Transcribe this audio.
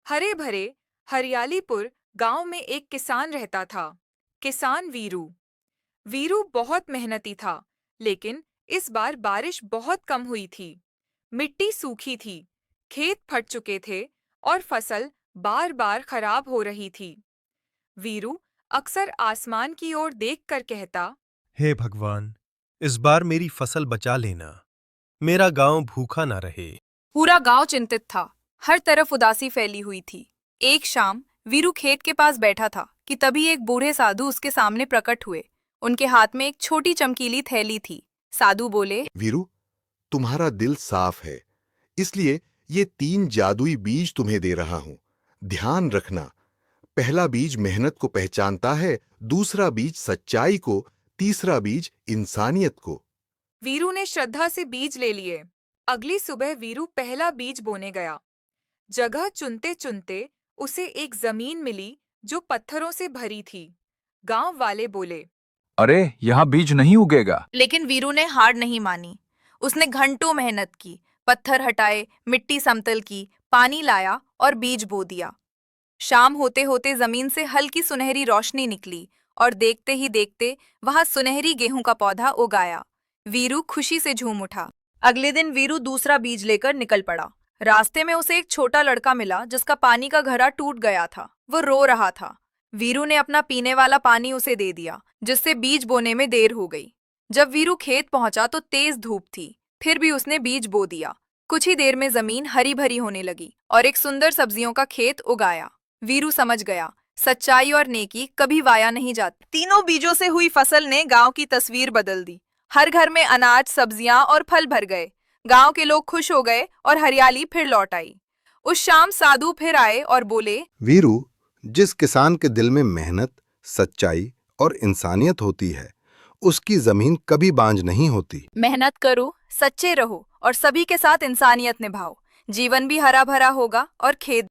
हरे भरे हरियालीपुर गांव में एक किसान रहता था। किसान वीरू। वीरू बहुत मेहनती था, लेकिन इस बार बारिश बहुत कम हुई थी। मिट्टी सूखी थी, खेत फट चुके थे और फसल बार बार खराब हो रही थी। वीरू अक्सर आसमान की ओर देखकर कहता, हे भगवान, इस बार मेरी फसल बचा लेना। मेरा गांव भूखा ना रहे। पूरा गांव चिंतित था। हर तरफ उदासी फैली हुई थी। एक शाम वीरू खेत के पास बैठा था कि तभी एक बूढ़े साधु उसके सामने प्रकट हुए। उनके हाथ में एक छोटी चमकीली थैली थी। साधु बोले, वीरू, तुम्हारा दिल साफ है, इसलिए ये 3 जादुई बीज तुम्हें दे रहा हूं। ध्यान रखना, पहला बीज मेहनत को पहचानता है, दूसरा बीज सच्चाई को, तीसरा बीज इंसानियत को। वीरू ने श्रद्धा से बीज ले लिए। अगली सुबह वीरू पहला बीज बोने गया। जगह चुनते चुनते उसे एक जमीन मिली जो पत्थरों से भरी थी। गांव वाले बोले, अरे, यहाँ बीज नहीं उगेगा। लेकिन वीरू ने हार नहीं मानी। उसने घंटों मेहनत की, पत्थर हटाए, मिट्टी समतल की, पानी लाया और बीज बो दिया। शाम होते होते जमीन से हल्की सुनहरी रोशनी निकली और देखते ही देखते वहां सुनहरी गेहूं का पौधा उगाया। वीरू खुशी से झूम उठा। अगले दिन वीरू दूसरा बीज लेकर निकल पड़ा। रास्ते में उसे एक छोटा लड़का मिला जिसका पानी का घड़ा टूट गया था। वो रो रहा था। वीरू ने अपना पीने वाला पानी उसे दे दिया, जिससे बीज बोने में देर हो गई। जब वीरू खेत पहुंचा तो तेज धूप थी, फिर भी उसने बीज बो दिया। कुछ ही देर में जमीन हरी भरी होने लगी और एक सुंदर सब्जियों का खेत उगाया। वीरू समझ गया, सच्चाई और नेकी कभी वाया नहीं जाती। तीनों बीजों से हुई फसल ने गांव की तस्वीर बदल दी। हर घर में अनाज, सब्जियां और फल भर गए। गांव के लोग खुश हो गए और हरियाली फिर लौट आई। उस शाम साधु फिर आए और बोले, वीरू, जिस किसान के दिल में मेहनत, सच्चाई और इंसानियत होती है, उसकी जमीन कभी बांझ नहीं होती। मेहनत करो, सच्चे रहो और सभी के साथ इंसानियत निभाओ। जीवन भी हरा भरा होगा और खेत